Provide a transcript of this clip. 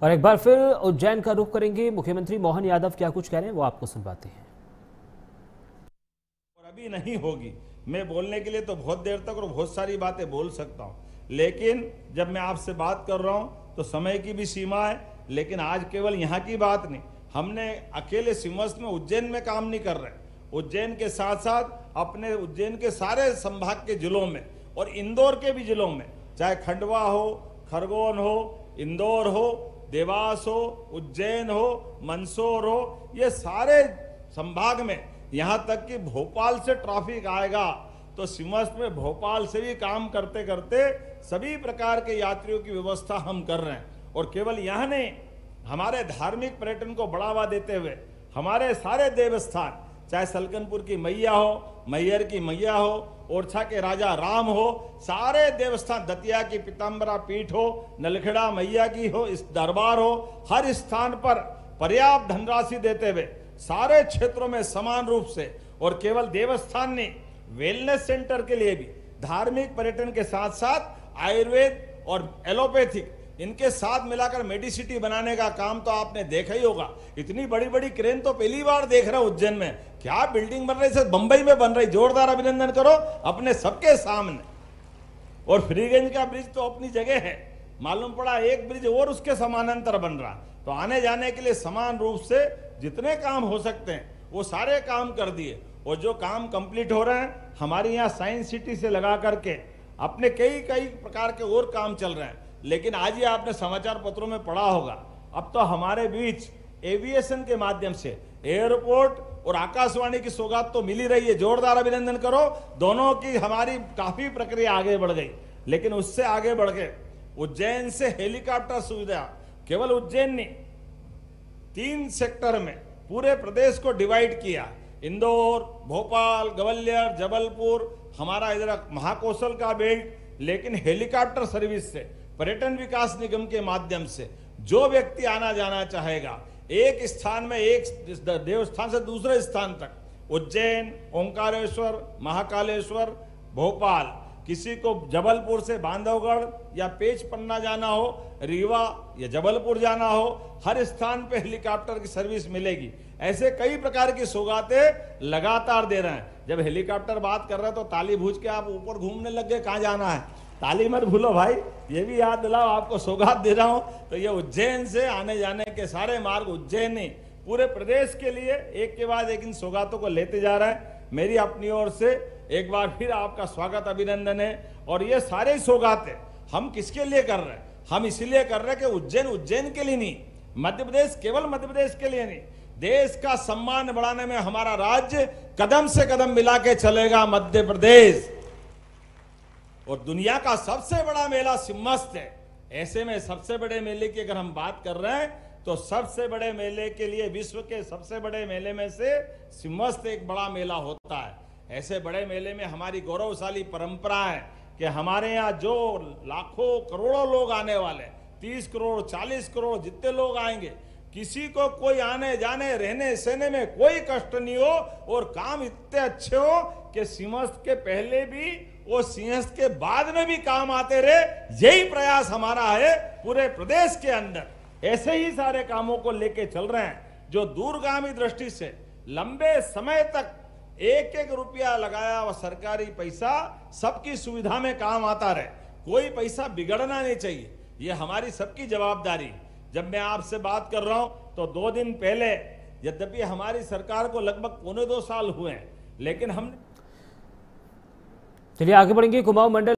और एक बार फिर उज्जैन का रुख करेंगे। मुख्यमंत्री मोहन यादव क्या कुछ कह रहे हैं वो आपको सुनवाते हैं। और अभी नहीं होगी। मैं बोलने के लिए तो बहुत देर तक और बहुत सारी बातें बोल सकता हूं, लेकिन जब मैं आपसे बात कर रहा हूं तो समय की भी सीमा है। लेकिन आज केवल यहां की बात नहीं, हमने अकेले सिमस्त में उज्जैन में काम नहीं कर रहे। उज्जैन के साथ साथ अपने उज्जैन के सारे संभाग के जिलों में और इंदौर के भी जिलों में, चाहे खंडवा हो, खरगोन हो, इंदौर हो, देवास हो, उज्जैन हो, मंदसौर हो, ये सारे संभाग में, यहां तक कि भोपाल से ट्रैफिक आएगा तो सिमस्त में भोपाल से भी काम करते करते सभी प्रकार के यात्रियों की व्यवस्था हम कर रहे हैं। और केवल यहां नहीं, हमारे धार्मिक पर्यटन को बढ़ावा देते हुए हमारे सारे देवस्थान, चाहे सलकनपुर की मैया हो, मैहर की मैया हो, ओरछा के राजा राम हो, सारे देवस्थान, दतिया की पीताम्बरा पीठ हो, नलखेड़ा मैया की हो, इस दरबार हो, हर स्थान पर पर्याप्त धनराशि देते हुए सारे क्षेत्रों में समान रूप से, और केवल देवस्थान ने वेलनेस सेंटर के लिए भी धार्मिक पर्यटन के साथ साथ आयुर्वेद और एलोपैथिक इनके साथ मिलाकर मेडिसिटी बनाने का काम तो आपने देखा ही होगा। इतनी बड़ी बड़ी क्रेन तो पहली बार देख रहे उज्जैन में, क्या बिल्डिंग बन रही है, बंबई में बन रही। जोरदार अभिनंदन करो अपने सबके सामने। और फ्रीगंज का ब्रिज तो अपनी जगह है, मालूम पड़ा एक ब्रिज और उसके समानांतर बन रहा। तो आने जाने के लिए समान रूप से जितने काम हो सकते हैं वो सारे काम कर दिए। और जो काम कंप्लीट हो रहे हैं, हमारे यहाँ साइंस सिटी से लगा करके अपने कई कई प्रकार के और काम चल रहे हैं। लेकिन आज ही आपने समाचार पत्रों में पढ़ा होगा, अब तो हमारे बीच एविएशन के माध्यम से एयरपोर्ट और आकाशवाणी की सौगात तो मिल ही रही है। जोरदार अभिनंदन करो दोनों की। हमारी काफी प्रक्रिया आगे बढ़ गई। लेकिन उससे आगे बढ़ के उज्जैन से हेलीकॉप्टर सुविधा केवल उज्जैन नहीं, 3 सेक्टर में पूरे प्रदेश को डिवाइड किया। इंदौर, भोपाल, ग्वालियर, जबलपुर, हमारा इधर महाकौशल का बेल्ट। लेकिन हेलीकॉप्टर सर्विस से पर्यटन विकास निगम के माध्यम से जो व्यक्ति आना जाना चाहेगा, एक स्थान में, एक देवस्थान से दूसरे स्थान तक, उज्जैन, ओंकारेश्वर, महाकालेश्वर, भोपाल, किसी को जबलपुर से बांधवगढ़ या पेच पन्ना जाना हो, रीवा या जबलपुर जाना हो, हर स्थान पे हेलीकॉप्टर की सर्विस मिलेगी। ऐसे कई प्रकार की सौगातें लगातार दे रहे हैं। जब हेलीकॉप्टर बात कर रहे हैं तो ताली भूज के आप ऊपर घूमने लग गए, कहाँ जाना है, ताली मत भूलो भाई, ये भी याद दिलाओ, आपको सौगात दे रहा हूं। तो ये उज्जैन से आने जाने के सारे मार्ग, उज्जैन नहीं पूरे प्रदेश के लिए एक के बाद एक इन सौगातों को लेते जा रहा है। मेरी अपनी ओर से एक बार फिर आपका स्वागत, अभिनंदन है। और ये सारे सौगातें हम किसके लिए कर रहे हैं? हम इसलिए कर रहे हैं कि उज्जैन के लिए नहीं, मध्य प्रदेश केवल मध्य प्रदेश के लिए नहीं, देश का सम्मान बढ़ाने में हमारा राज्य कदम से कदम मिला के चलेगा मध्य प्रदेश। और दुनिया का सबसे बड़ा मेला सिमस्त है। ऐसे में सबसे बड़े मेले की अगर हम बात कर रहे हैं तो सबसे बड़े मेले के लिए, विश्व के सबसे बड़े मेले में से सिमस्त एक बड़ा मेला होता है। ऐसे बड़े मेले में हमारी गौरवशाली परंपरा है कि हमारे यहाँ जो लाखों करोड़ों लोग आने वाले, 30 करोड़ 40 करोड़ जितने लोग आएंगे, किसी को कोई आने जाने रहने सहने में कोई कष्ट नहीं हो और काम इतने अच्छे हो कि सिमस्त के पहले भी और सिंहस्थ के बाद में भी काम आते रहे। यही प्रयास हमारा है पूरे प्रदेश के अंदर। ऐसे ही सारे कामों को लेके चल रहे हैं जो दूरगामी दृष्टि से लंबे समय तक एक एक रुपया लगाया हुआ सरकारी पैसा सबकी सुविधा में काम आता रहे, कोई पैसा बिगड़ना नहीं चाहिए। ये हमारी सबकी जवाबदारी। जब मैं आपसे बात कर रहा हूं तो 2 दिन पहले, यद्यपि हमारी सरकार को लगभग 1.25 साल हुए हैं, लेकिन हम चलिए आगे बढ़ेंगे। कुमाऊं मंडल